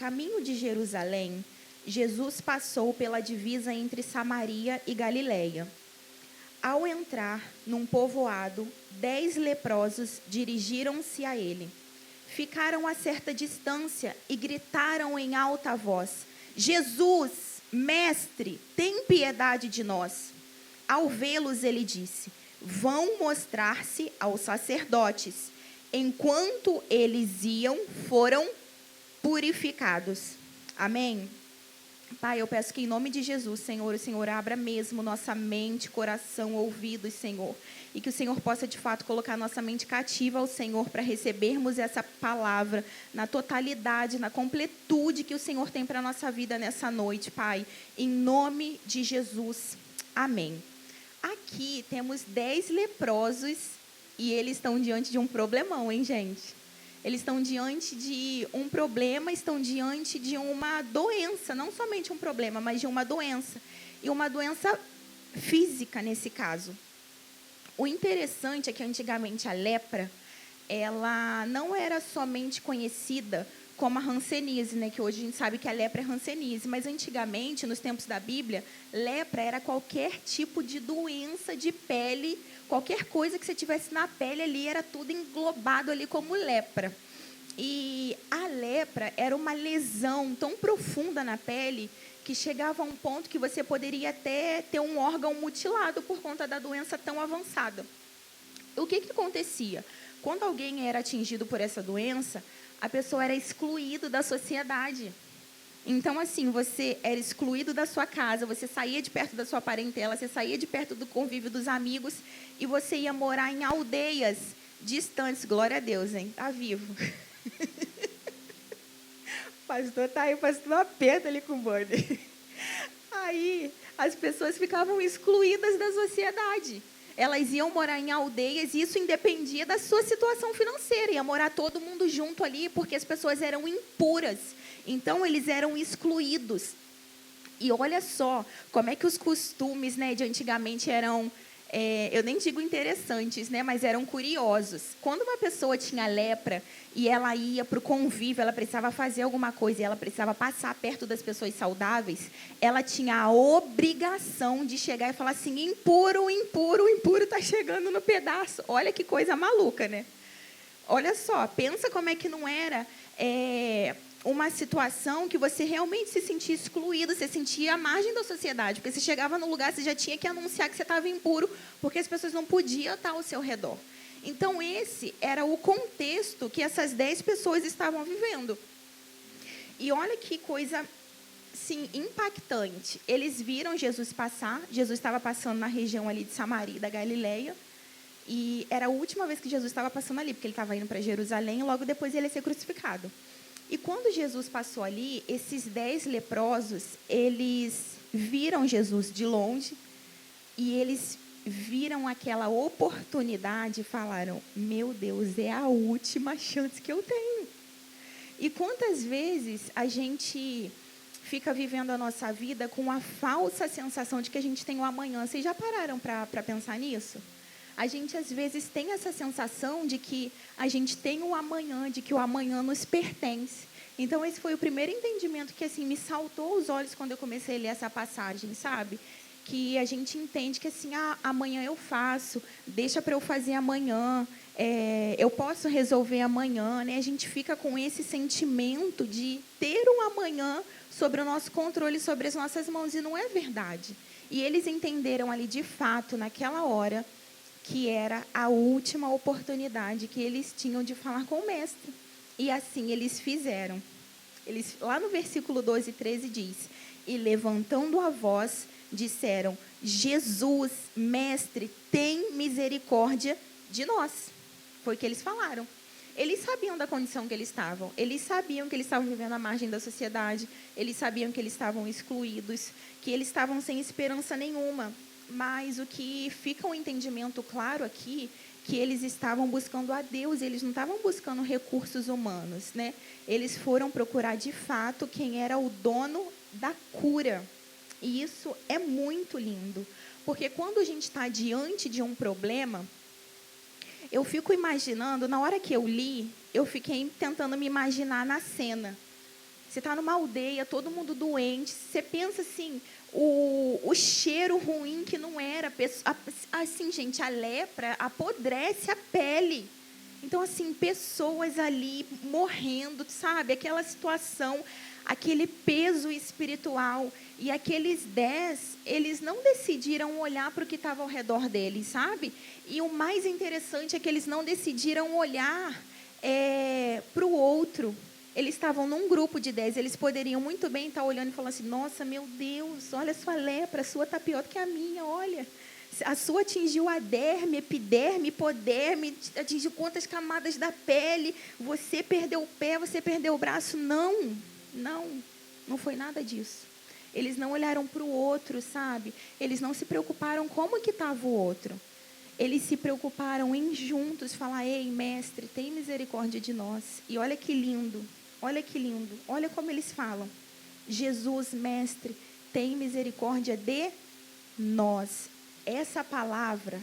caminho de Jerusalém, Jesus passou pela divisa entre Samaria e Galiléia. Ao entrar num povoado, 10 leprosos dirigiram-se a ele. Ficaram a certa distância e gritaram em alta voz: Jesus, mestre, tem piedade de nós. Ao vê-los, ele disse: vão mostrar-se aos sacerdotes. Enquanto eles iam, foram purificados. Amém? Pai, eu peço que em nome de Jesus, Senhor, o Senhor abra mesmo nossa mente, coração, ouvidos, Senhor. E que o Senhor possa, de fato, colocar nossa mente cativa ao Senhor para recebermos essa palavra na totalidade, na completude que o Senhor tem para a nossa vida nessa noite, Pai. Em nome de Jesus. Amém. Aqui temos 10 leprosos e eles estão diante de um problemão, hein, gente? Eles estão diante de um problema, estão diante de uma doença, não somente um problema, mas de uma doença. E uma doença física, nesse caso. O interessante é que, antigamente, a lepra, ela não era somente conhecida como a hanseníase, né? Que hoje a gente sabe que a lepra é hanseníase. Mas, antigamente, nos tempos da Bíblia, lepra era qualquer tipo de doença de pele. Qualquer coisa que você tivesse na pele ali, era tudo englobado ali como lepra. E a lepra era uma lesão tão profunda na pele que chegava a um ponto que você poderia até ter um órgão mutilado por conta da doença tão avançada. O que acontecia? Quando alguém era atingido por essa doença, a pessoa era excluída da sociedade. Então, assim, você era excluído da sua casa, você saía de perto da sua parentela, você saía de perto do convívio dos amigos e você ia morar em aldeias distantes. Glória a Deus, hein? Tá vivo. Pastor tá aí, pastor aperta ali com o bode. Aí, as pessoas ficavam excluídas da sociedade. Elas iam morar em aldeias e isso independia da sua situação financeira. Ia morar todo mundo junto ali porque as pessoas eram impuras. Então, eles eram excluídos. E olha só como é que os costumes, né, de antigamente eram, eu nem digo interessantes, né, mas eram curiosos. Quando uma pessoa tinha lepra e ela ia para o convívio, ela precisava fazer alguma coisa e ela precisava passar perto das pessoas saudáveis, ela tinha a obrigação de chegar e falar assim: impuro, impuro, impuro está chegando no pedaço. Olha que coisa maluca, né? Olha só, pensa como é que não era uma situação que você realmente se sentia excluído, você sentia à margem da sociedade, porque você chegava no lugar, você já tinha que anunciar que você estava impuro, porque as pessoas não podiam estar ao seu redor. Então, esse era o contexto que essas 10 pessoas estavam vivendo. E olha que coisa, sim, impactante. Eles viram Jesus passar, Jesus estava passando na região ali de Samaria, da Galileia, e era a última vez que Jesus estava passando ali, porque ele estava indo para Jerusalém e logo depois ele ia ser crucificado. E quando Jesus passou ali, esses 10 leprosos, eles viram Jesus de longe e eles viram aquela oportunidade e falaram: meu Deus, é a última chance que eu tenho. E quantas vezes a gente fica vivendo a nossa vida com a falsa sensação de que a gente tem o amanhã? Vocês já pararam para pensar nisso? A gente, às vezes, tem essa sensação de que a gente tem o amanhã, de que o amanhã nos pertence. Então, esse foi o primeiro entendimento que, assim, me saltou aos olhos quando eu comecei a ler essa passagem, sabe? Que a gente entende que, assim, amanhã eu faço, deixa para eu fazer amanhã, eu posso resolver amanhã, né? A gente fica com esse sentimento de ter um amanhã sobre o nosso controle, sobre as nossas mãos, e não é verdade. E eles entenderam ali, de fato, naquela hora, que era a última oportunidade que eles tinham de falar com o mestre. E assim eles fizeram. Lá no versículo 12 e 13 diz: e levantando a voz, disseram: Jesus, mestre, tem misericórdia de nós. Foi o que eles falaram. Eles sabiam da condição que eles estavam. Eles sabiam que eles estavam vivendo à margem da sociedade. Eles sabiam que eles estavam excluídos, que eles estavam sem esperança nenhuma. Mas o que fica um entendimento claro aqui, que eles estavam buscando a Deus, eles não estavam buscando recursos humanos, né? Eles foram procurar, de fato, quem era o dono da cura. E isso é muito lindo, porque quando a gente está diante de um problema, eu fico imaginando, na hora que eu li, eu fiquei tentando me imaginar na cena. Você está numa aldeia, todo mundo doente. Você pensa assim, o cheiro ruim que não era. Assim, gente, a lepra apodrece a pele. Então, assim, pessoas ali morrendo, sabe? Aquela situação, aquele peso espiritual. E aqueles 10, eles não decidiram olhar para o que estava ao redor deles, sabe? E o mais interessante é que eles não decidiram olhar para o outro. Eles estavam num grupo de 10, eles poderiam muito bem estar olhando e falando assim, nossa, meu Deus, olha a sua lepra, a sua está pior do que a minha, olha. A sua atingiu a derme, epiderme, hipoderme, atingiu quantas camadas da pele, você perdeu o pé, você perdeu o braço. Não foi nada disso. Eles não olharam para o outro, sabe? Eles não se preocuparam como que estava o outro. Eles se preocuparam em juntos falar, ei, mestre, tem misericórdia de nós. E olha que lindo, olha como eles falam. Jesus, mestre, tem misericórdia de nós. Essa palavra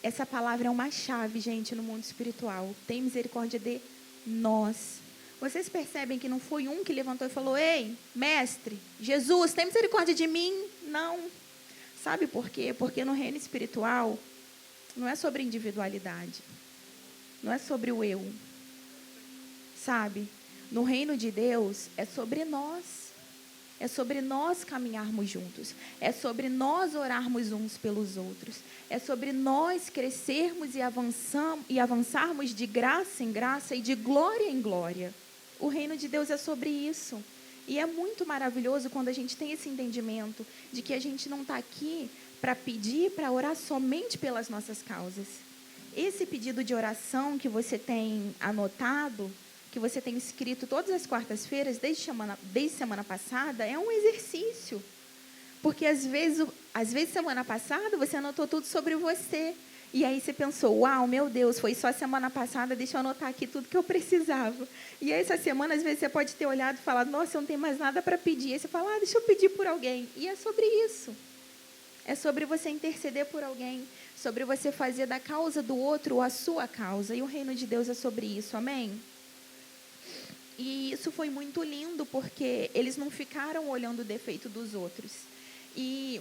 é uma chave, gente, no mundo espiritual. Tem misericórdia de nós. Vocês percebem que não foi um que levantou e falou, ei, mestre, Jesus, tem misericórdia de mim? Não. Sabe por quê? Porque no reino espiritual não é sobre individualidade. Não é sobre o eu. Sabe? No reino de Deus é sobre nós. É sobre nós caminharmos juntos. É sobre nós orarmos uns pelos outros. É sobre nós crescermos e avançarmos de graça em graça e de glória em glória. O reino de Deus é sobre isso. E é muito maravilhoso quando a gente tem esse entendimento de que a gente não está aqui para pedir, para orar somente pelas nossas causas. Esse pedido de oração que você tem anotado, que você tem escrito todas as quartas-feiras, desde semana passada, é um exercício. Porque às vezes, semana passada, você anotou tudo sobre você. E aí você pensou, uau, meu Deus, foi só semana passada, deixa eu anotar aqui tudo que eu precisava. E aí essa semana, às vezes, você pode ter olhado e falado, nossa, eu não tenho mais nada para pedir. Aí você fala, deixa eu pedir por alguém. E é sobre isso. É sobre você interceder por alguém, sobre você fazer da causa do outro a sua causa. E o reino de Deus é sobre isso, amém? E isso foi muito lindo, porque eles não ficaram olhando o defeito dos outros. E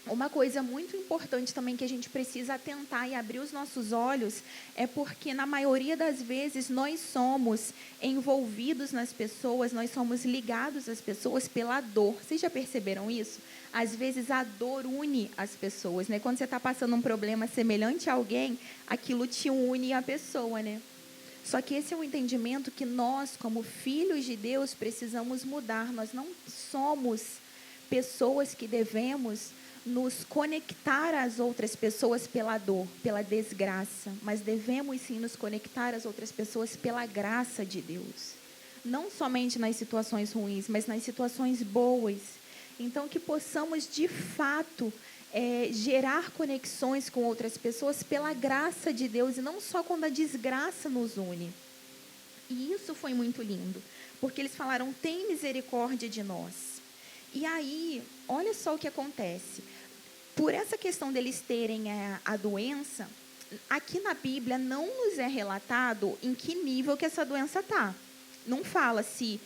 uma coisa muito importante também que a gente precisa atentar e abrir os nossos olhos é porque, na maioria das vezes, nós somos envolvidos nas pessoas, nós somos ligados às pessoas pela dor. Vocês já perceberam isso? Às vezes, a dor une as pessoas, né? Quando você está passando um problema semelhante a alguém, aquilo te une à pessoa, né? Só que esse é um entendimento que nós, como filhos de Deus, precisamos mudar. Nós não somos pessoas que devemos nos conectar às outras pessoas pela dor, pela desgraça, mas devemos sim nos conectar às outras pessoas pela graça de Deus. Não somente nas situações ruins, mas nas situações boas. Então, que possamos, de fato, gerar conexões com outras pessoas pela graça de Deus, e não só quando a desgraça nos une. E isso foi muito lindo, porque eles falaram, tem misericórdia de nós. E aí, olha só o que acontece. Por essa questão deles terem a doença, aqui na Bíblia não nos é relatado em que nível que essa doença está. Não fala se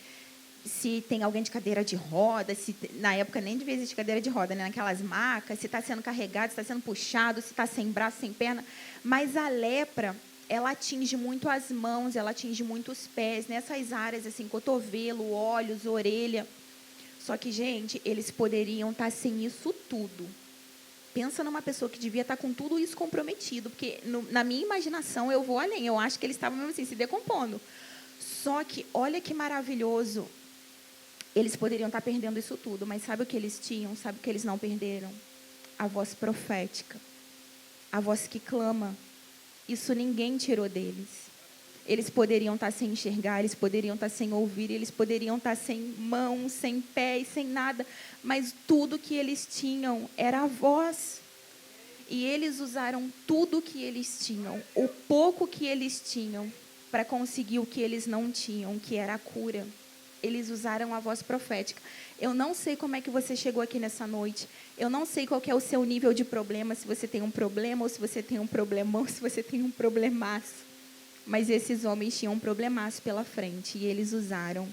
tem alguém de cadeira de roda, na época nem devia existir cadeira de roda, né? Naquelas macas, se está sendo carregado, se está sendo puxado, se está sem braço, sem perna. Mas a lepra, ela atinge muito as mãos, ela atinge muito os pés, nessas áreas, assim, cotovelo, olhos, orelha. Só que, gente, eles poderiam estar sem isso tudo. Pensa numa pessoa que devia estar com tudo isso comprometido, porque na minha imaginação eu vou além, eu acho que eles estavam mesmo assim, se decompondo. Só que, olha que maravilhoso, eles poderiam estar perdendo isso tudo, mas sabe o que eles tinham? Sabe o que eles não perderam? A voz profética, a voz que clama. Isso ninguém tirou deles. Eles poderiam estar sem enxergar, eles poderiam estar sem ouvir, eles poderiam estar sem mãos, sem pés, sem nada, mas tudo que eles tinham era a voz. E eles usaram tudo que eles tinham, o pouco que eles tinham, para conseguir o que eles não tinham, que era a cura. Eles usaram a voz profética. Eu não sei como é que você chegou aqui nessa noite. Eu não sei qual que é o seu nível de problema, se você tem um problema, ou se você tem um problemão, se você tem um problemaço. Mas esses homens tinham um problemaço pela frente e eles usaram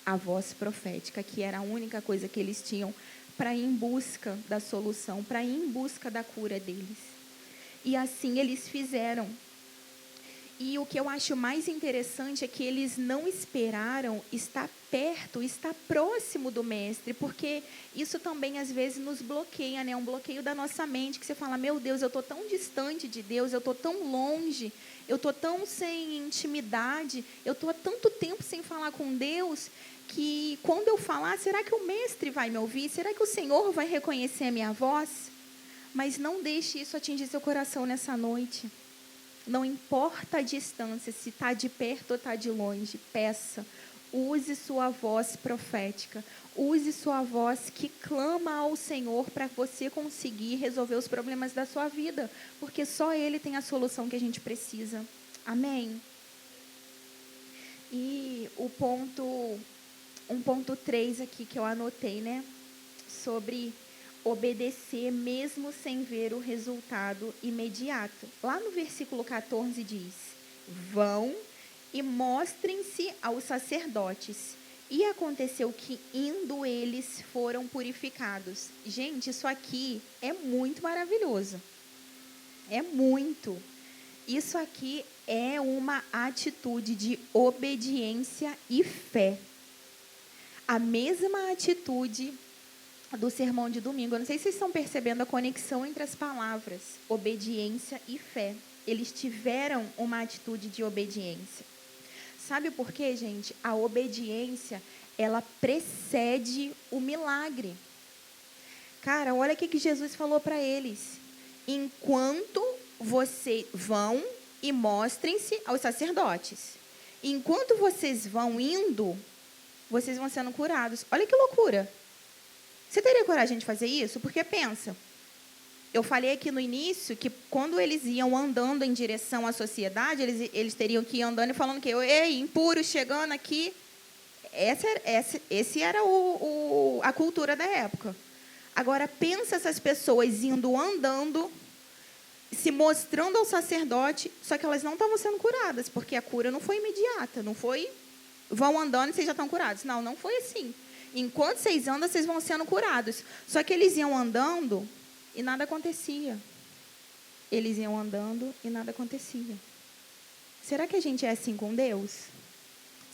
a voz profética, que era a única coisa que eles tinham para ir em busca da solução, para ir em busca da cura deles. E assim eles fizeram. E o que eu acho mais interessante é que eles não esperaram estar perto, estar próximo do mestre, porque isso também às vezes nos bloqueia, né? Um bloqueio da nossa mente, que você fala, meu Deus, eu estou tão distante de Deus, eu estou tão longe, eu estou tão sem intimidade, eu estou há tanto tempo sem falar com Deus, que quando eu falar, será que o mestre vai me ouvir? Será que o Senhor vai reconhecer a minha voz? Mas não deixe isso atingir seu coração nessa noite. Não importa a distância, se está de perto ou está de longe, peça. Use sua voz profética. Use sua voz que clama ao Senhor para você conseguir resolver os problemas da sua vida. Porque só Ele tem a solução que a gente precisa. Amém? E um ponto 3 aqui que eu anotei, né? Sobre obedecer mesmo sem ver o resultado imediato. Lá no versículo 14 diz, vão e mostrem-se aos sacerdotes. E aconteceu que, indo eles, foram purificados. Gente, isso aqui é muito maravilhoso. É muito. Isso aqui é uma atitude de obediência e fé. A mesma atitude do sermão de domingo. Eu não sei se vocês estão percebendo a conexão entre as palavras obediência e fé. Eles tiveram uma atitude de obediência. Sabe por quê, gente? A obediência, ela precede o milagre. Cara, olha o que Jesus falou para eles. Enquanto vocês vão e mostrem-se aos sacerdotes. Enquanto vocês vão indo, vocês vão sendo curados. Olha que loucura. Você teria coragem de fazer isso? Porque pensa, eu falei aqui no início que quando eles iam andando em direção à sociedade, eles teriam que ir andando e falando que, ei, impuro, chegando aqui. Esse era a cultura da época. Agora, pensa essas pessoas indo andando, se mostrando ao sacerdote, só que elas não estavam sendo curadas, porque a cura não foi imediata, não foi, vão andando e vocês já estão curados. Não, não foi assim. Enquanto vocês andam, vocês vão sendo curados. Só que eles iam andando e nada acontecia. Eles iam andando e nada acontecia. Será que a gente é assim com Deus?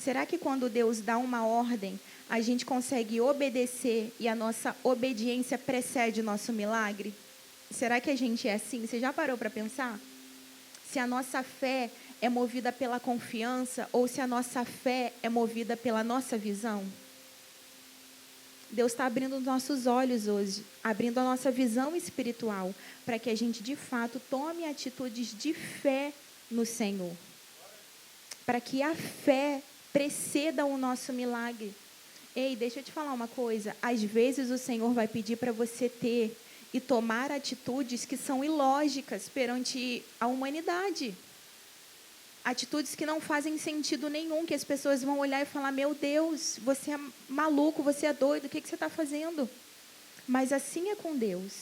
Será que quando Deus dá uma ordem, a gente consegue obedecer e a nossa obediência precede o nosso milagre? Será que a gente é assim? Você já parou para pensar? Se a nossa fé é movida pela confiança ou se a nossa fé é movida pela nossa visão? Deus está abrindo os nossos olhos hoje, abrindo a nossa visão espiritual, para que a gente, de fato, tome atitudes de fé no Senhor. Para que a fé preceda o nosso milagre. Ei, deixa eu te falar uma coisa. Às vezes o Senhor vai pedir para você ter e tomar atitudes que são ilógicas perante a humanidade. Atitudes que não fazem sentido nenhum, que as pessoas vão olhar e falar, meu Deus, você é maluco, você é doido, o que você está fazendo? Mas assim é com Deus.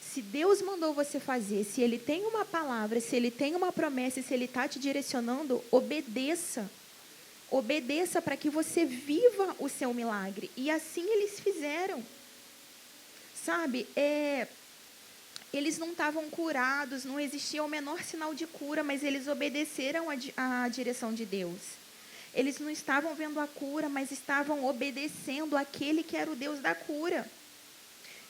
Se Deus mandou você fazer, se Ele tem uma palavra, se Ele tem uma promessa, se Ele está te direcionando, obedeça. Obedeça para que você viva o seu milagre. E assim eles fizeram. Sabe, eles não estavam curados, não existia o menor sinal de cura, mas eles obedeceram à direção de Deus. Eles não estavam vendo a cura, mas estavam obedecendo àquele que era o Deus da cura.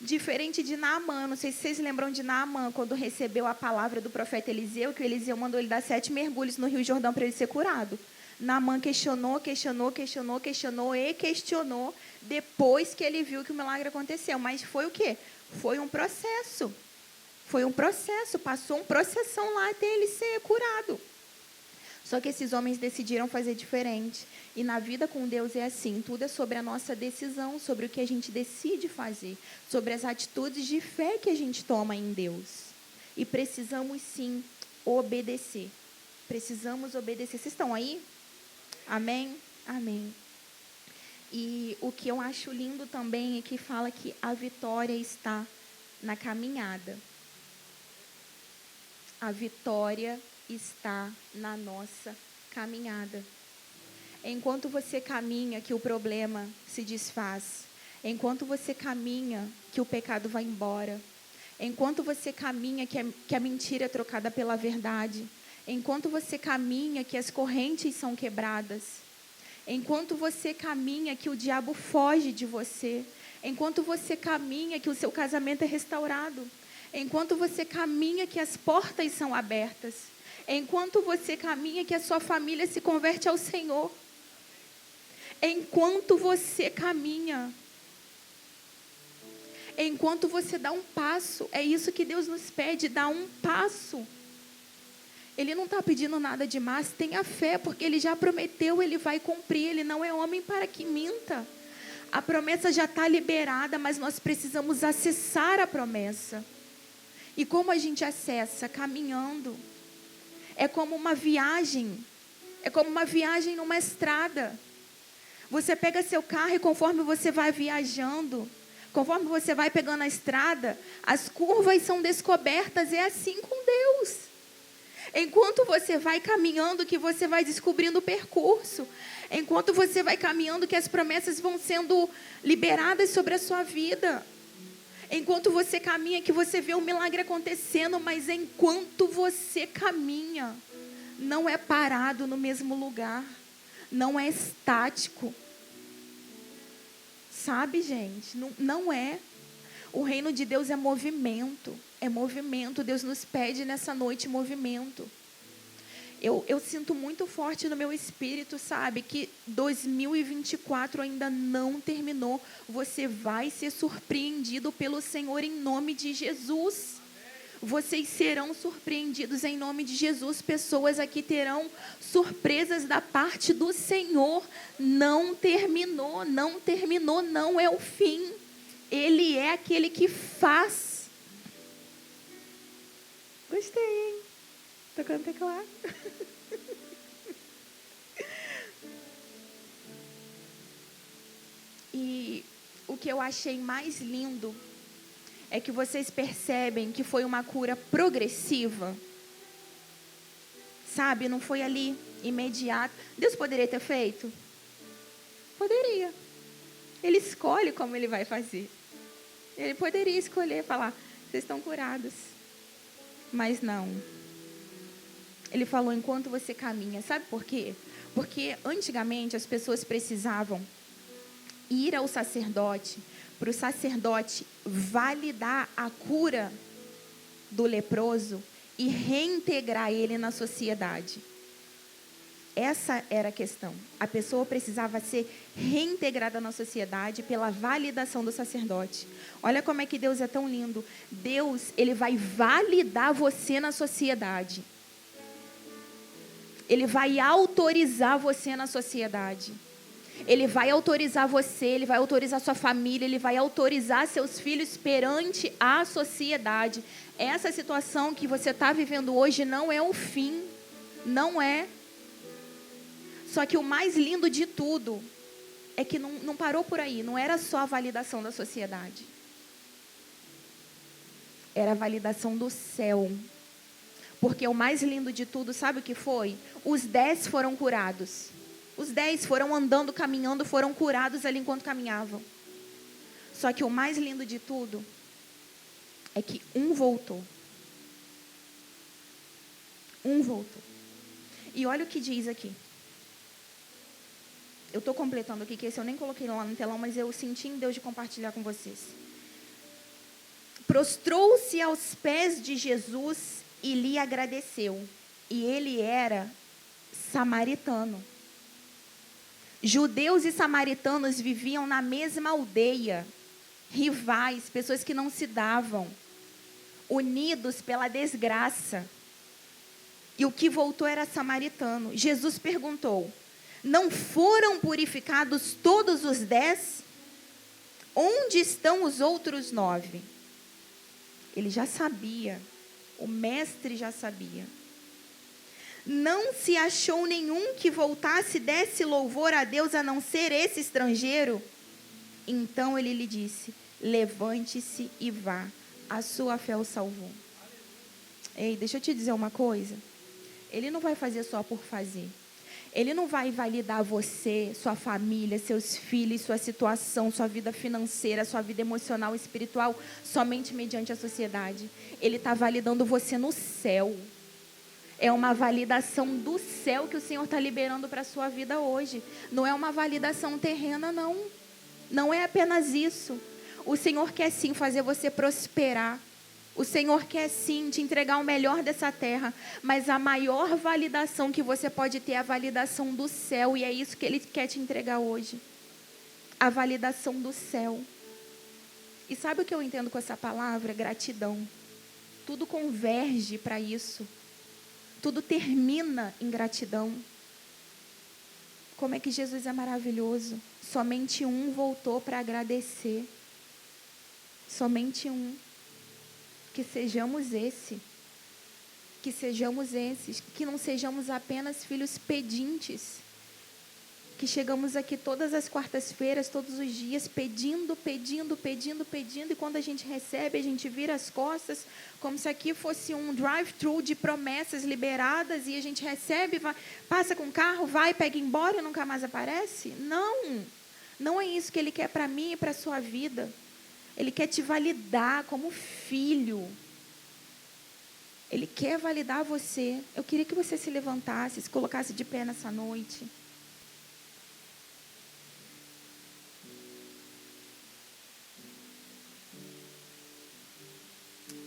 Diferente de Naamã, não sei se vocês lembram de Naamã, quando recebeu a palavra do profeta Eliseu, que o Eliseu mandou ele dar 7 mergulhos no Rio Jordão para ele ser curado. Naamã questionou, depois que ele viu que o milagre aconteceu. Mas foi o quê? Foi um processo. Foi um processo, passou um processão lá até ele ser curado. Só que esses homens decidiram fazer diferente. E na vida com Deus é assim, tudo é sobre a nossa decisão, sobre o que a gente decide fazer, sobre as atitudes de fé que a gente toma em Deus. E precisamos sim obedecer. Precisamos obedecer. Vocês estão aí? Amém? Amém. E o que eu acho lindo também é que fala que a vitória está na caminhada. A vitória está na nossa Caminhada. Enquanto você caminha, que o problema se desfaz. Enquanto você caminha, que o pecado vai embora. Enquanto você caminha, que a mentira é trocada pela verdade. Enquanto você caminha, que as correntes são quebradas. Enquanto você caminha, que o diabo foge de você. Enquanto você caminha, que o seu casamento é restaurado. Enquanto você caminha, que as portas são abertas. Enquanto você caminha, que a sua família se converte ao Senhor. Enquanto você caminha, enquanto você dá um passo, é isso que Deus nos pede, dá um passo. Ele não está pedindo nada demais, tenha fé, porque Ele já prometeu, Ele vai cumprir, Ele não é homem para que minta. A promessa já está liberada, mas nós precisamos acessar a promessa. E como a gente acessa? Caminhando. É como uma viagem numa estrada. Você pega seu carro e conforme você vai viajando, conforme você vai pegando a estrada, as curvas são descobertas, é assim com Deus. Enquanto você vai caminhando, que você vai descobrindo o percurso. Enquanto você vai caminhando, que as promessas vão sendo liberadas sobre a sua vida. Enquanto você caminha, que você vê o milagre acontecendo, mas enquanto você caminha, não é parado no mesmo lugar. Não é estático. Sabe, gente? Não é. O reino de Deus é movimento. É movimento. Deus nos pede nessa noite movimento. Eu sinto muito forte no meu espírito, sabe? Que 2024 ainda não terminou. Você vai ser surpreendido pelo Senhor em nome de Jesus. Vocês serão surpreendidos em nome de Jesus. Pessoas aqui terão surpresas da parte do Senhor. Não terminou, não é o fim. Ele é aquele que faz. Gostei, hein? Tocando teclado. E o que eu achei mais lindo é que vocês percebem que foi uma cura progressiva. Sabe, não foi ali imediato. Deus poderia ter feito? Poderia. Ele escolhe como Ele vai fazer. Ele poderia escolher, falar, vocês estão curados. Mas não. Ele falou, enquanto você caminha. Sabe por quê? Porque antigamente as pessoas precisavam ir ao sacerdote, para o sacerdote validar a cura do leproso e reintegrar ele na sociedade. Essa era a questão. A pessoa precisava ser reintegrada na sociedade pela validação do sacerdote. Olha como é que Deus é tão lindo. Deus, Ele vai validar você na sociedade. Ele vai autorizar você na sociedade. Ele vai autorizar você, Ele vai autorizar sua família, Ele vai autorizar seus filhos perante a sociedade. Essa situação que você está vivendo hoje não é o fim. Não é. Só que o mais lindo de tudo é que não parou por aí. Não era só a validação da sociedade. Era a validação do céu. Porque o mais lindo de tudo, sabe o que foi? Os 10 foram curados. Os 10 foram andando, caminhando, foram curados ali enquanto caminhavam. Só que o mais lindo de tudo é que um voltou. Um voltou. E olha o que diz aqui. Eu estou completando aqui, que esse eu nem coloquei lá no telão, mas eu senti em Deus de compartilhar com vocês. Prostrou-se aos pés de Jesus e lhe agradeceu. E ele era samaritano. Judeus e samaritanos viviam na mesma aldeia, rivais, pessoas que não se davam, unidos pela desgraça. E o que voltou era samaritano. Jesus perguntou, não foram purificados todos os 10? Onde estão os outros 9? Ele já sabia, o mestre já sabia. Não se achou nenhum que voltasse e desse louvor a Deus, a não ser esse estrangeiro? Então ele lhe disse, levante-se e vá, a sua fé o salvou. Ei, deixa eu te dizer uma coisa. Ele não vai fazer só por fazer. Ele não vai validar você, sua família, seus filhos, sua situação, sua vida financeira, sua vida emocional e espiritual, somente mediante a sociedade. Ele está validando você no céu. É uma validação do céu que o Senhor está liberando para a sua vida hoje. Não é uma validação terrena, não. Não é apenas isso. O Senhor quer sim fazer você prosperar. O Senhor quer sim te entregar o melhor dessa terra, mas a maior validação que você pode ter é a validação do céu, e é isso que Ele quer te entregar hoje. A validação do céu. E sabe o que eu entendo com essa palavra? Gratidão. Tudo converge para isso. Tudo termina em gratidão. Como é que Jesus é maravilhoso. Somente um voltou para agradecer. Somente um. Que sejamos esses, que não sejamos apenas filhos pedintes, que chegamos aqui todas as quartas-feiras, todos os dias, pedindo, e quando a gente recebe, a gente vira as costas, como se aqui fosse um drive-thru de promessas liberadas, e a gente recebe, vai, passa com o carro, vai, pega embora e nunca mais aparece. Não é isso que Ele quer para mim e para a sua vida. Ele quer te validar como filho. Ele quer validar você. Eu queria que você se levantasse, se colocasse de pé nessa noite.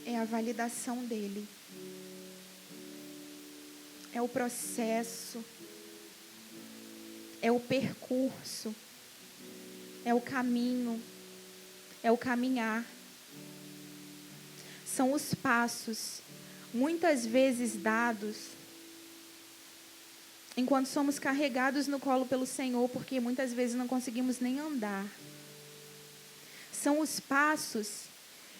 É a validação dele. É o processo. É o percurso. É o caminho. É o caminhar. São os passos, muitas vezes dados, enquanto somos carregados no colo pelo Senhor, porque muitas vezes não conseguimos nem andar. São os passos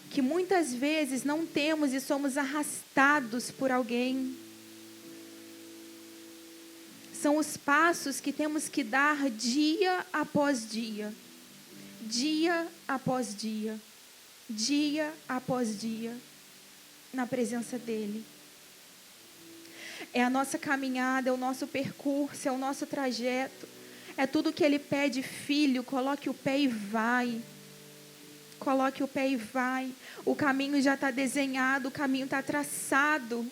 que muitas vezes não temos e somos arrastados por alguém. São os passos que temos que dar dia após dia. Dia após dia, dia após dia, na presença dEle. É a nossa caminhada, é o nosso percurso, é o nosso trajeto. É tudo que Ele pede, filho, coloque o pé e vai. Coloque o pé e vai. O caminho já está desenhado, o caminho está traçado.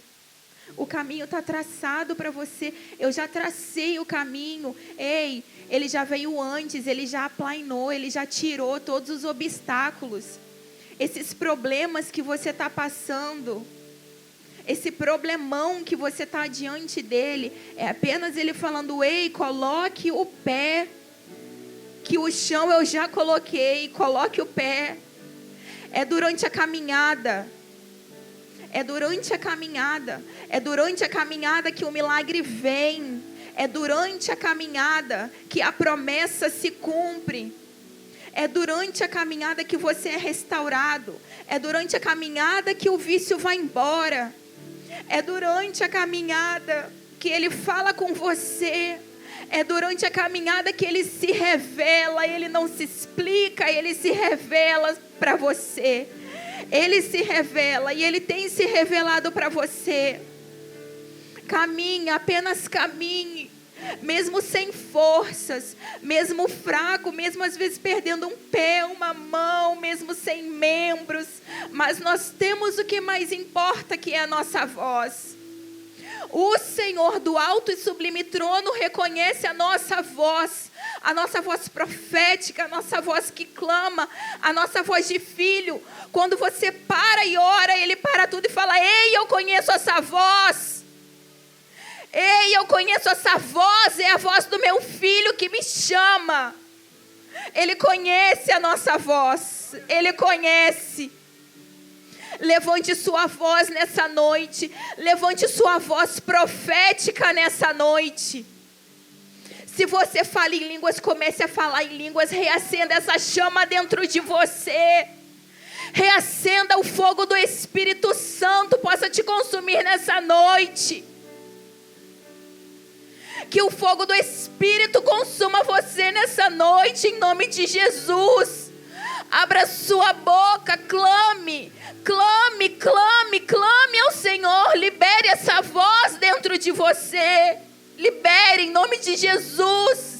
O caminho está traçado para você. Eu já tracei o caminho. Ei, Ele já veio antes, Ele já aplainou, Ele já tirou todos os obstáculos. Esses problemas que você está passando, esse problemão que você está diante dele, é apenas Ele falando, ei, coloque o pé, que o chão eu já coloquei, coloque o pé. É durante a caminhada. É durante a caminhada. É durante a caminhada que o milagre vem. É durante a caminhada que a promessa se cumpre. É durante a caminhada que você é restaurado. É durante a caminhada que o vício vai embora. É durante a caminhada que Ele fala com você. É durante a caminhada que Ele se revela. Ele não se explica, Ele se revela para você. Ele se revela e Ele tem se revelado para você. Caminhe, apenas caminhe. Mesmo sem forças, mesmo fraco, mesmo às vezes perdendo um pé, uma mão, mesmo sem membros. Mas nós temos o que mais importa, que é a nossa voz. O Senhor do alto e sublime trono reconhece a nossa voz profética, a nossa voz que clama, a nossa voz de filho. Quando você para e ora, Ele para tudo e fala, ei, eu conheço essa voz. Ei, eu conheço essa voz, é a voz do meu filho que me chama. Ele conhece a nossa voz, Ele conhece. Levante sua voz nessa noite. Levante sua voz profética nessa noite. Se você fala em línguas, comece a falar em línguas. Reacenda essa chama dentro de você. Reacenda o fogo do Espírito Santo, possa te consumir nessa noite. Que o fogo do Espírito consuma você nessa noite, em nome de Jesus. Abra sua boca, clame, clame, clame, clame ao Senhor. Libere essa voz dentro de você. Libere em nome de Jesus.